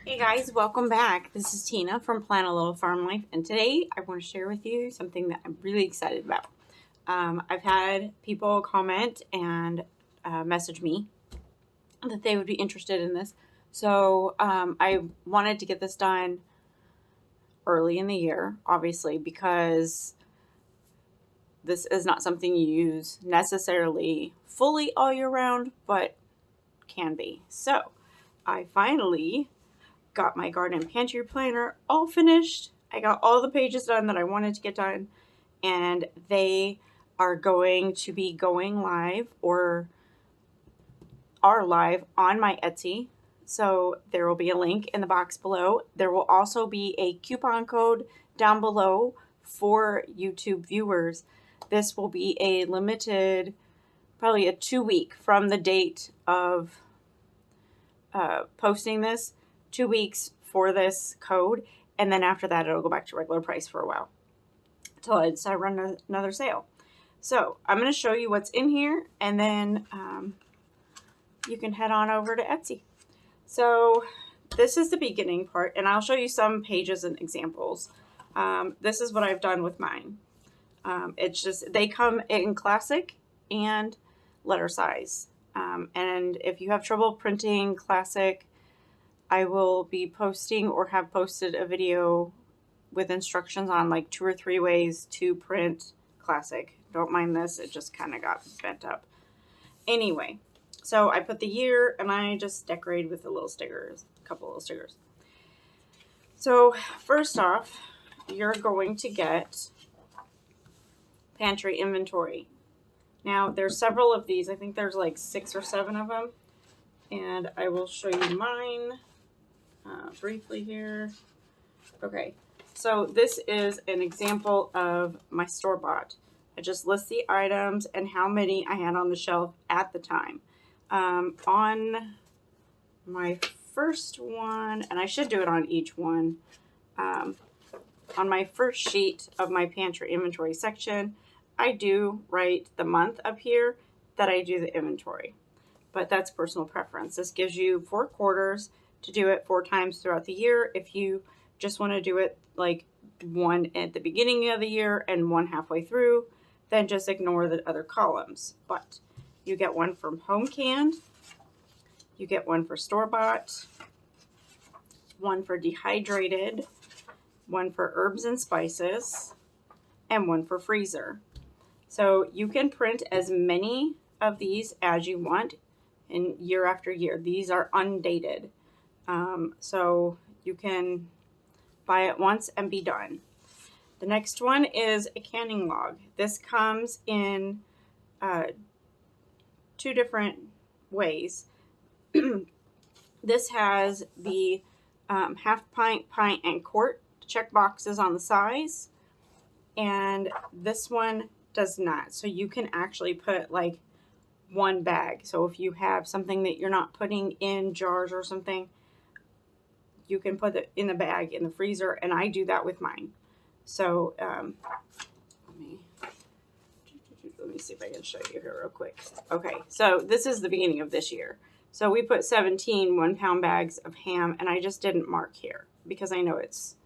Hey guys, welcome back. This is Tina from Plan a Little Farm Life, and today I want to share with you something that I'm really excited about. I've had people comment and message me that they would be interested in this, so I wanted to get this done early in the year, obviously, because this is not something you use necessarily fully all year round, but can be. So I finally got my garden pantry planner all finished. I got all the pages done that I wanted to get done, and they are going to be going live or are live on my Etsy. So there will be a link in the box below. There will also be a coupon code down below for YouTube viewers. This will be a limited, probably a 2-week from the date of posting this, 2 weeks for this code, and then after that it'll go back to regular price for a while until I decide to run another sale. So I'm going to show you what's in here, and then you can head on over to Etsy. So this is the beginning part, and I'll show you some pages and examples. This is what I've done with mine. It's just, they come in classic and letter size. And if you have trouble printing classic, I will be posting or have posted a video with instructions on like 2 or 3 ways to print classic. Don't mind this, it just kind of got bent up. Anyway, so I put the year and I just decorated with the little stickers, a couple little stickers. So first off, you're going to get pantry inventory. Now there's several of these. I think there's like 6 or 7 of them, and I will show you mine briefly here. Okay, so this is an example of my store-bought. I just list the items and how many I had on the shelf at the time. On my first one, and I should do it on each one, on my first sheet of my pantry inventory section, I do write the month up here that I do the inventory, but that's personal preference. This gives you 4 quarters to do it 4 times throughout the year. If you just want to do it like 1 at the beginning of the year and 1 halfway through, then just ignore the other columns. But you get 1 from home canned, you get 1 for store-bought, 1 for dehydrated, 1 for herbs and spices, and 1 for freezer. So you can print as many of these as you want in year after year. These are undated. So you can buy it once and be done. The next one is a canning log. This comes in 2 different ways. This has the half pint, pint, and quart check boxes on the size, and this one does not. So you can actually put like 1 bag. So if you have something that you're not putting in jars or something, you can put it in the bag in the freezer, and I do that with mine. So let me see if I can show you here real quick. Okay, so this is the beginning of this year. So we put 17 1-pound bags of ham, and I just didn't mark here because I know it's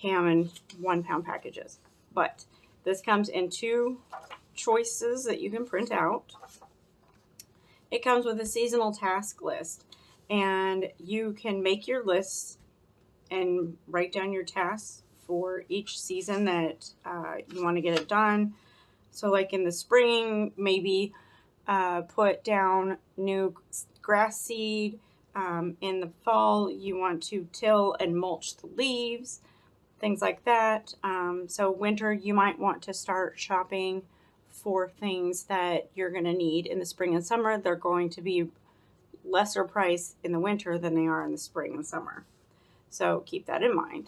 ham in 1-pound packages. But this comes in 2 choices that you can print out. It comes with a seasonal task list, and you can make your lists and write down your tasks for each season that you want to get it done. So like in the spring, maybe put down new grass seed. In the fall, you want to till and mulch the leaves, things like that. So winter, you might want to start shopping for things that you're going to need in the spring and summer. They're going to be lesser price in the winter than they are in the spring and summer. So keep that in mind.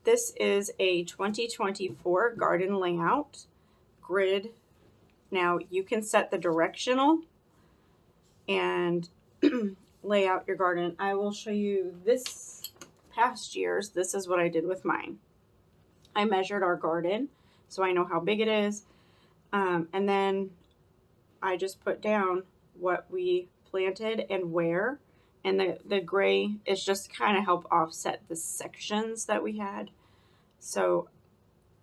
This is a 2024 garden layout grid. Now you can set the directional and lay out your garden. I will show you this past years. This is what I did with mine. I measured our garden so I know how big it is. And then I just put down what we planted and where, and the gray is just kind of help offset the sections that we had. So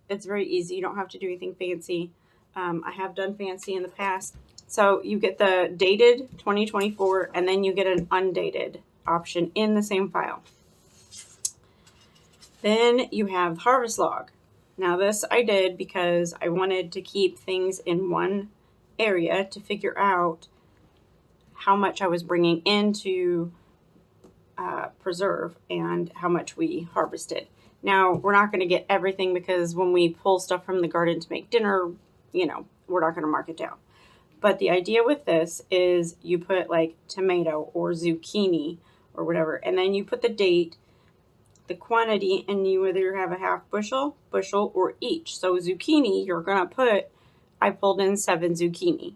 it's very easy. You don't have to do anything fancy. I have done fancy in the past. So you get the dated 2024, and then you get an undated option in the same file. Then you have harvest log. Now this I did because I wanted to keep things in one area to figure out how much I was bringing into preserve and how much we harvested. Now, we're not going to get everything because when we pull stuff from the garden to make dinner, you know, we're not going to mark it down. But the idea with this is you put like tomato or zucchini or whatever, and then you put the date, the quantity, and you either have a half bushel, or each. So zucchini, you're going to put, I pulled in 7 zucchini.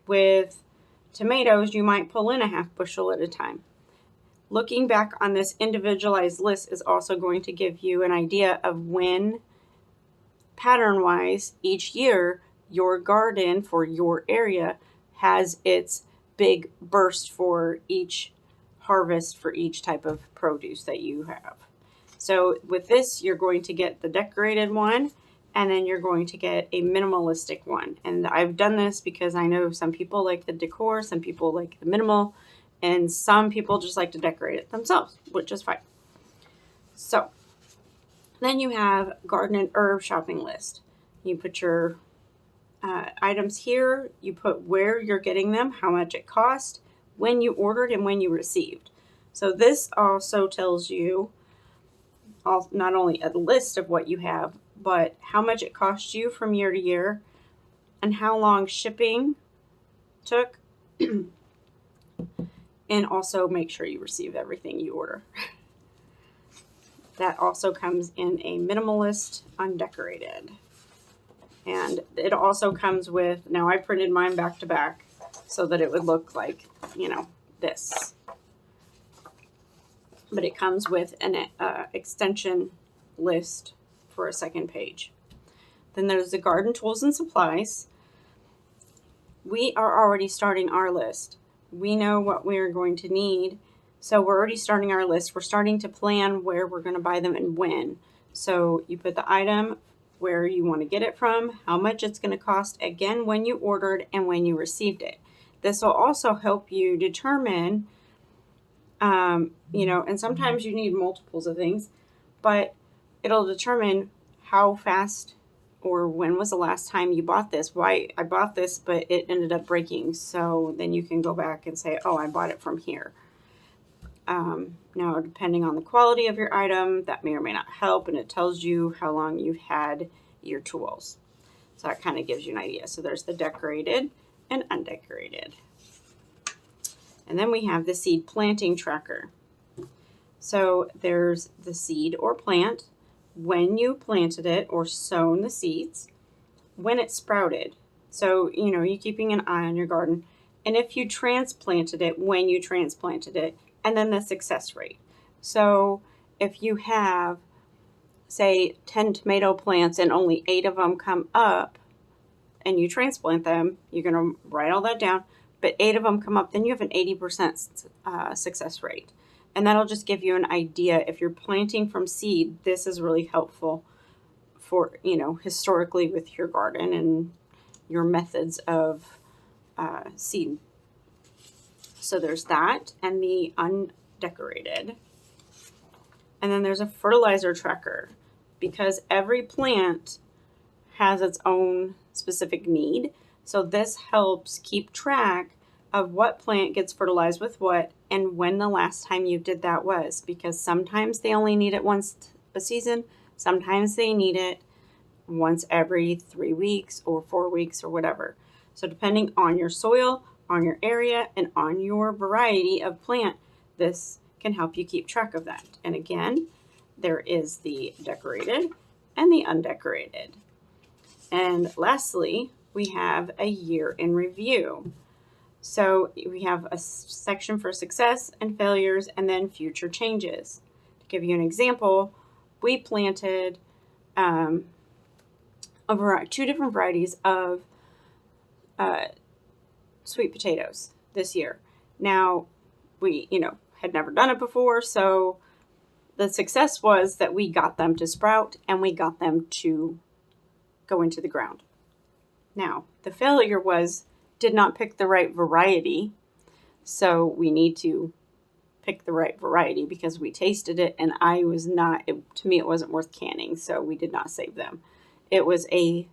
With tomatoes, you might pull in a half bushel at a time. Looking back on this individualized list is also going to give you an idea of when, pattern-wise, each year, your garden for your area has its big burst for each harvest for each type of produce that you have. So with this, you're going to get the decorated one, and then you're going to get a minimalistic one. And I've done this because I know some people like the decor, some people like the minimal, and some people just like to decorate it themselves, which is fine. So then you have garden and herb shopping list. You put your items here, you put where you're getting them, how much it cost, when you ordered, and when you received. So this also tells you not only a list of what you have, but how much it cost you from year to year and how long shipping took. And also make sure you receive everything you order. That also comes in a minimalist undecorated. And it also comes with, now I printed mine back to back so that it would look like, you know, this. But it comes with an extension list for a second page. Then there's the garden tools and supplies. We are already starting our list. We know what we're going to need. So we're already starting our list. We're starting to plan where we're going to buy them and when. So you put the item, where you want to get it from, how much it's going to cost, again, when you ordered and when you received it. This will also help you determine, you know, and sometimes you need multiples of things, but it'll determine how fast or when was the last time you bought this. Why I bought this, but it ended up breaking. So then you can go back and say, oh, I bought it from here. Now, depending on the quality of your item, that may or may not help, and it tells you how long you've had your tools. So that kind of gives you an idea. So there's the decorated and undecorated. And then we have the seed planting tracker. So there's the seed or plant, when you planted it or sown the seeds, when it sprouted. So, you know, you're keeping an eye on your garden. And if you transplanted it, when you transplanted it, and then the success rate. So if you have, say, 10 tomato plants and only 8 of them come up and you transplant them, you're going to write all that down, but 8 of them come up, then you have an 80% success rate. And that'll just give you an idea. If you're planting from seed, this is really helpful for, you know, historically with your garden and your methods of seed. So there's that and the undecorated. And then there's a fertilizer tracker, because every plant has its own specific need. So this helps keep track of what plant gets fertilized with what and when the last time you did that was, because sometimes they only need it once a season. Sometimes they need it once every 3 weeks or 4 weeks or whatever. So depending on your soil, on your area, and on your variety of plant, this can help you keep track of that. And again, there is the decorated and the undecorated. And lastly, we have a year in review. So we have a section for success and failures and then future changes. To give you an example, we planted 2 different varieties of sweet potatoes this year. Now, we, had never done it before. So the success was that we got them to sprout and we got them to go into the ground. Now, the failure was did not pick the right variety. So we need to pick the right variety because we tasted it and to me, it wasn't worth canning. So we did not save them. It was an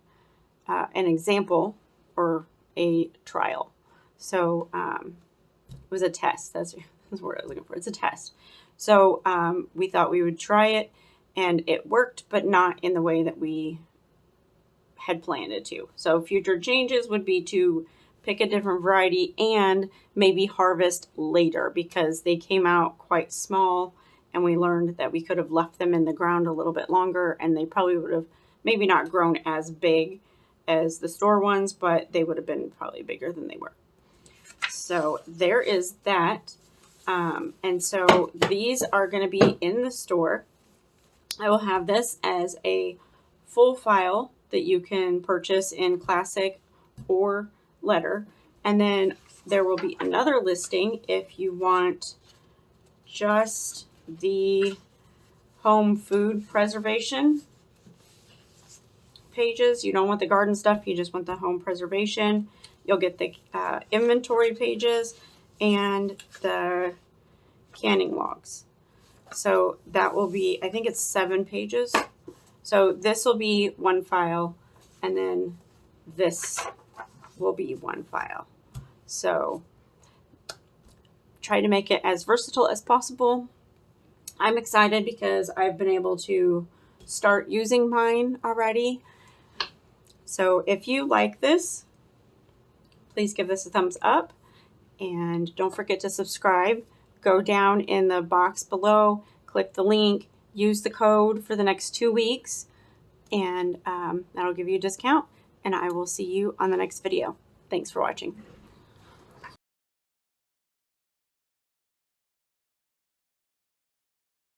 example or a trial. So it was a test. That's the word I was looking for. It's a test. So we thought we would try it, and it worked, but not in the way that we had planned it to. So future changes would be to pick a different variety and maybe harvest later because they came out quite small, and we learned that we could have left them in the ground a little bit longer, and they probably would have maybe not grown as big as the store ones, but they would have been probably bigger than they were. So there is that. And so these are going to be in the store. I will have this as a full file that you can purchase in classic or letter. And then there will be another listing if you want just the home food preservation pages. You don't want the garden stuff. You just want the home preservation. You'll get the inventory pages and the canning logs. So that will be, I think it's 7 pages. So this will be one file, and then this will be one file. So try to make it as versatile as possible. I'm excited because I've been able to start using mine already. So if you like this, please give this a thumbs up, and don't forget to subscribe. Go down in the box below, click the link, use the code for the next 2 weeks, and that'll give you a discount, and I will see you on the next video. Thanks for watching.